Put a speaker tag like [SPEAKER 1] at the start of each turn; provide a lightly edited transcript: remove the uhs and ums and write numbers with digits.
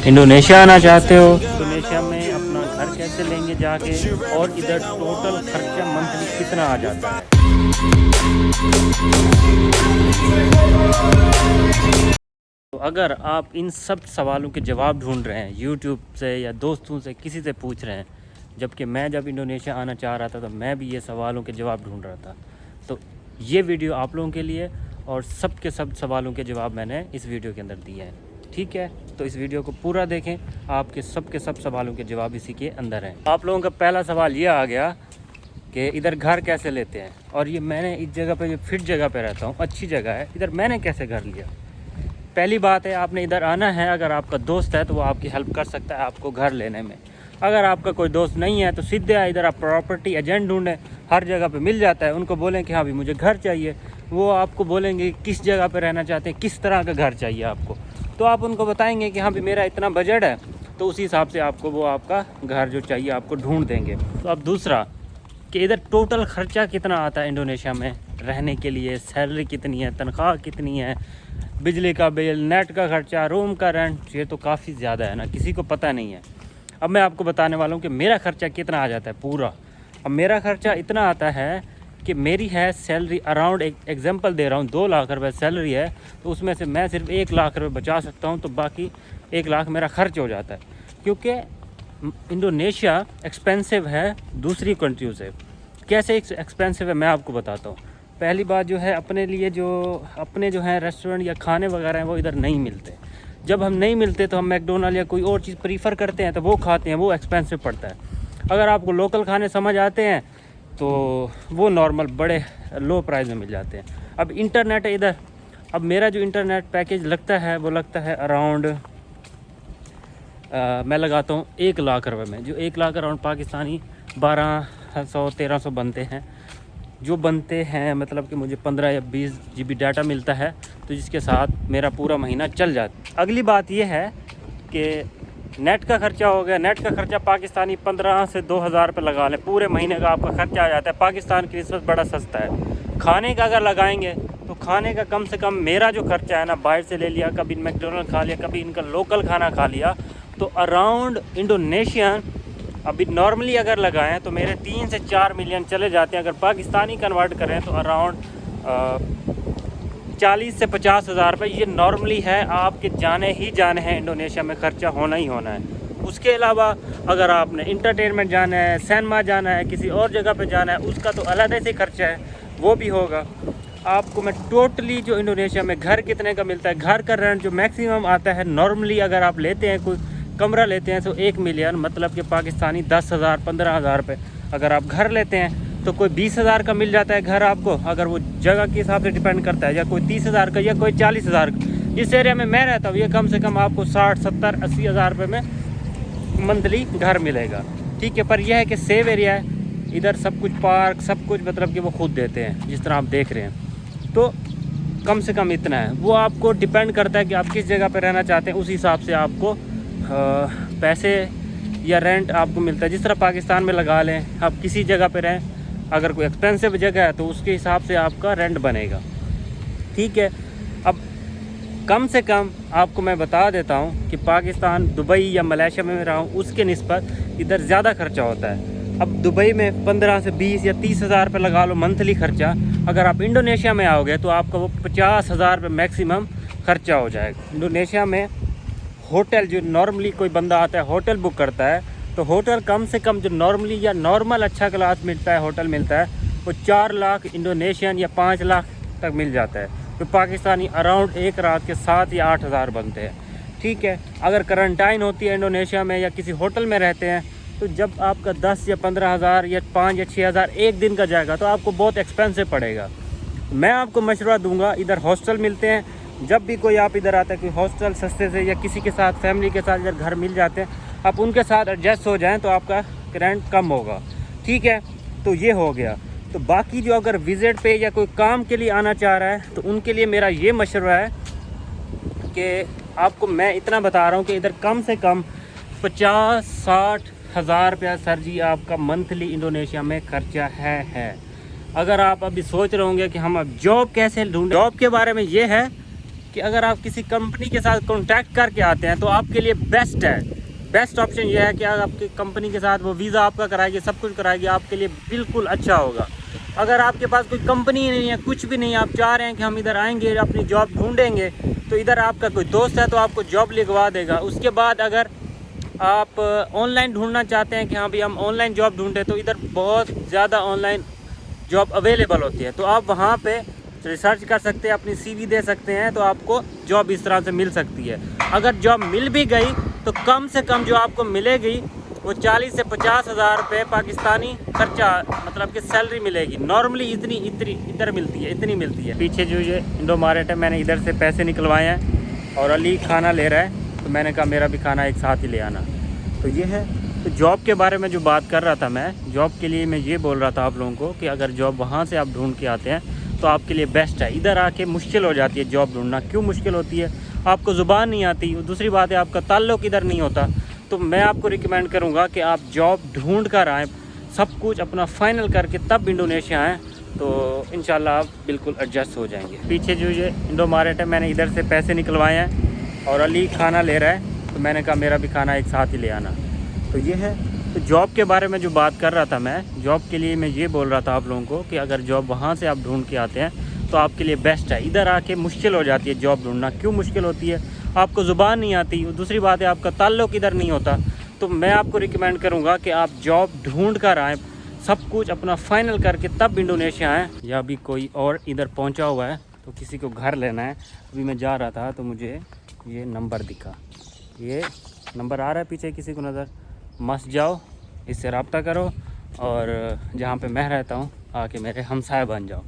[SPEAKER 1] Indonesia आना चाहते हो, इंडोनेशिया में अपना घर कैसे लेंगे जाके, और इधर टोटल खर्चा मंथली कितना आ जाता है। तो अगर आप इन सब सवालों के जवाब ढूंढ रहे हैं यूट्यूब से या दोस्तों से किसी से पूछ रहे हैं, जबकि मैं जब इंडोनेशिया आना चाह रहा था तो मैं भी ये सवालों के जवाब ढूंढ रहा था, तो ये वीडियो आप लोगों के लिए, और सब के सब सवालों के जवाब मैंने इस वीडियो के अंदर दिए हैं। ठीक है, तो इस वीडियो को पूरा देखें, आपके सब सवालों के जवाब इसी के अंदर हैं। आप लोगों का पहला सवाल ये आ गया कि इधर घर कैसे लेते हैं, और ये मैंने इस जगह पे जो फिट जगह पे रहता हूँ, अच्छी जगह है, इधर मैंने कैसे घर लिया। पहली बात है, आपने इधर आना है, अगर आपका दोस्त है तो वो आपकी हेल्प कर सकता है आपको घर लेने में। अगर आपका कोई दोस्त नहीं है तो सीधे इधर आप प्रॉपर्टी एजेंट ढूंढें, हर जगह पे मिल जाता है। उनको बोलें कि हाँ भाई मुझे घर चाहिए, वो आपको बोलेंगे किस जगह पे रहना चाहते हैं, किस तरह का घर चाहिए आपको, तो आप उनको बताएंगे कि हाँ भाई मेरा इतना बजट है, तो उसी हिसाब से आपको वो आपका घर जो चाहिए आपको ढूंढ देंगे। तो अब दूसरा कि इधर टोटल ख़र्चा कितना आता है इंडोनेशिया में रहने के लिए, सैलरी कितनी है, तनख्वाह कितनी है, बिजली का बिल, नेट का खर्चा, रूम का रेंट, ये तो काफ़ी ज़्यादा है ना, किसी को पता नहीं है। अब मैं आपको बताने वाला हूँ कि मेरा ख़र्चा कितना आ जाता है पूरा। अब मेरा ख़र्चा इतना आता है कि मेरी है सैलरी अराउंड, एक एग्जांपल दे रहा हूँ, 2 लाख रुपए सैलरी है, तो उसमें से मैं सिर्फ 1 लाख रुपए बचा सकता हूँ, तो बाकी 1 लाख मेरा खर्च हो जाता है। क्योंकि इंडोनेशिया एक्सपेंसिव है दूसरी कंट्रियों से। कैसे एक्सपेंसिव है मैं आपको बताता हूँ। पहली बात जो है, अपने जो हैं रेस्टोरेंट या खाने वगैरह हैं वो इधर नहीं मिलते। जब हम नहीं मिलते तो हम मैकडोनल्ड या कोई और चीज़ प्रीफर करते हैं, तो वो खाते हैं, वो एक्सपेंसिव पड़ता है। अगर आपको लोकल खाने समझ आते हैं तो वो नॉर्मल बड़े लो प्राइस में मिल जाते हैं। अब इंटरनेट है इधर, अब मेरा जो इंटरनेट पैकेज लगता है वो लगता है अराउंड, मैं लगाता हूँ 1 लाख रुपए में, जो 1 लाख अराउंड पाकिस्तानी 1200-1300 बनते हैं, जो बनते हैं, मतलब कि मुझे 15 या 20 GB डाटा मिलता है, तो जिसके साथ मेरा पूरा महीना चल जाता है। अगली बात यह है कि नेट का खर्चा हो गया। नेट का खर्चा पाकिस्तानी 15 से 2000 रुपये लगा लें, पूरे महीने का आपका खर्चा आ जाता है। पाकिस्तान की निस्बत बड़ा सस्ता है। खाने का अगर लगाएंगे तो खाने का कम से कम मेरा जो खर्चा है ना, बाहर से ले लिया, कभी मैकडोनल्ड खा लिया, कभी इनका लोकल खाना खा लिया, तो अराउंड इंडोनेशियन अभी नॉर्मली अगर लगाएं तो मेरे 3 से 4 मिलियन चले जाते हैं। अगर पाकिस्तानी कन्वर्ट करें तो अराउंड 40 से 50 हज़ार रुपये ये नॉर्मली है, आपके जाने ही जाने हैं इंडोनेशिया में, खर्चा होना ही होना है। उसके अलावा अगर आपने इंटरटेनमेंट जाना है, सिनेमा जाना है, किसी और जगह पे जाना है, उसका तो अलग से खर्चा है, वो भी होगा। आपको मैं टोटली जो इंडोनेशिया में घर कितने का मिलता है, घर का रेंट जो मैक्सिमम आता है नॉर्मली, अगर आप लेते हैं कोई कमरा लेते हैं तो 1 मिलियन, मतलब कि पाकिस्तानी 10,000 15,000 रुपये। अगर आप घर लेते हैं तो कोई 20,000 का मिल जाता है घर आपको, अगर वो जगह के हिसाब से डिपेंड करता है, या कोई 30,000 का या कोई 40,000 का। जिस एरिया में मैं रहता हूँ ये कम से कम आपको 60, 70, 80 हज़ार रुपये में मंथली घर मिलेगा। ठीक है, पर यह है कि सेव एरिया है इधर, सब कुछ पार्क सब कुछ मतलब कि वो खुद देते हैं, जिस तरह आप देख रहे हैं। तो कम से कम इतना है, वो आपको डिपेंड करता है कि आप किस जगह पर रहना चाहते हैं, उस हिसाब से आपको पैसे या रेंट आपको मिलता है। जिस तरह पाकिस्तान में लगा लें, आप किसी जगह पे रहें, अगर कोई एक्सपेंसिव जगह है तो उसके हिसाब से आपका रेंट बनेगा। ठीक है, अब कम से कम आपको मैं बता देता हूँ कि पाकिस्तान, दुबई या मलेशिया में रहा हूँ, उसके निस्बत इधर ज़्यादा खर्चा होता है। अब दुबई में 15 से 20 या 30 हज़ार रुपये लगा लो मंथली खर्चा। अगर आप इंडोनेशिया में आओगे तो आपका वो 50 हज़ार रुपये मैक्सिमम खर्चा हो जाएगा। इंडोनेशिया में होटल जो नॉर्मली कोई बंदा आता है होटल बुक करता है, तो होटल कम से कम जो नॉर्मली या नॉर्मल अच्छा क्लास मिलता है, होटल मिलता है, वो 4 लाख इंडोनेशियन या 5 लाख तक मिल जाता है। तो पाकिस्तानी अराउंड एक रात के 7 या 8 हज़ार बनते हैं। ठीक है, अगर क्वारंटाइन होती है इंडोनेशिया में या किसी होटल में रहते हैं, तो जब आपका 10 या 15 हज़ार या 5 या 6 हज़ार एक दिन का जाएगा तो आपको बहुत एक्सपेंसिव पड़ेगा। मैं आपको मशवरा दूंगा, इधर हॉस्टल मिलते हैं, जब भी कोई आप इधर आता है कोई हॉस्टल सस्ते से या किसी के साथ फैमिली के साथ इधर घर मिल जाते हैं, आप उनके साथ एडजस्ट हो जाएं तो आपका रेंट कम होगा। ठीक है, तो ये हो गया। तो बाकी जो अगर विज़िट पे या कोई काम के लिए आना चाह रहा है तो उनके लिए मेरा ये मशवरा है कि आपको मैं इतना बता रहा हूँ कि इधर कम से कम 50-60 हज़ार रुपया सर जी आपका मंथली इंडोनेशिया में खर्चा है। अगर आप अभी सोच रहे होंगे कि हम अब जॉब कैसे ढूंढें, जॉब के बारे में ये है कि अगर आप किसी कंपनी के साथ कॉन्टैक्ट करके आते हैं तो आपके लिए बेस्ट है। बेस्ट ऑप्शन ये है कि अगर आपकी कंपनी के साथ वो वीज़ा आपका कराएगी, सब कुछ कराएगी, आपके लिए बिल्कुल अच्छा होगा। अगर आपके पास कोई कंपनी नहीं है, कुछ भी नहीं, आप चाह रहे हैं कि हम इधर आएंगे, अपनी जॉब ढूंढेंगे, तो इधर आपका कोई दोस्त है तो आपको जॉब लिखवा देगा। उसके बाद अगर आप ऑनलाइन ढूंढना चाहते हैं कि हाँ भाई हम ऑनलाइन जॉब ढूंढें, तो इधर बहुत ज़्यादा ऑनलाइन जॉब अवेलेबल होती है, तो आप वहाँ पे रिसर्च कर सकते हैं, अपनी सीवी दे सकते हैं, तो आपको जॉब इस तरह से मिल सकती है। अगर जॉब मिल भी गई तो कम से कम जो आपको मिलेगी वो 40 से 50 हज़ार रुपये पाकिस्तानी खर्चा, मतलब कि सैलरी मिलेगी। नॉर्मली इतनी इधर मिलती है, इतनी मिलती है। पीछे जो ये इंडो मार्ट है, मैंने इधर से पैसे निकलवाए हैं और अली खाना ले रहा है, तो मैंने कहा मेरा भी खाना एक साथ ही ले आना। तो ये है। तो जॉब के बारे में जो बात कर रहा था मैं, जॉब के लिए मैं ये बोल रहा था आप लोगों को कि अगर जॉब वहाँ से आप ढूंढ के आते हैं तो आपके लिए बेस्ट है। इधर आके मुश्किल हो जाती है जॉब ढूंढना। क्यों मुश्किल होती है? आपको ज़ुबान नहीं आती, दूसरी बात है आपका ताल्लुक़ इधर नहीं होता। तो मैं आपको रिकमेंड करूँगा कि आप जॉब ढूंढ कर आएँ, सब कुछ अपना फ़ाइनल करके तब इंडोनेशिया आएँ, तो इंशाल्लाह आप बिल्कुल एडजस्ट हो जाएंगे। पीछे जो ये इंडो मार्ट है, मैंने इधर से पैसे निकलवाए हैं और अली खाना ले रहा है, तो मैंने कहा मेरा भी खाना एक साथ ही ले आना। तो ये है। तो जॉब के बारे में जो बात कर रहा था मैं, जॉब के लिए मैं ये बोल रहा था आप लोगों को कि अगर जॉब वहाँ से आप ढूंढ के आते हैं तो आपके लिए बेस्ट है। इधर आके मुश्किल हो जाती है जॉब ढूंढना। क्यों मुश्किल होती है? आपको ज़ुबान नहीं आती, दूसरी बात है आपका ताल्लुक़ इधर नहीं होता। तो मैं आपको रिकमेंड करूँगा कि आप जॉब ढूंढ कर आएँ, सब कुछ अपना फ़ाइनल करके तब इंडोनेशिया आएँ। या अभी कोई और इधर पहुँचा हुआ है तो किसी को घर लेना है। अभी मैं जा रहा था तो मुझे ये नंबर दिखा, ये नंबर आ रहा है पीछे, किसी को नज़र, मस्त जाओ, इससे रब्ता करो और जहाँ पे मैं रहता हूँ आके मेरे हमसाया बन जाओ।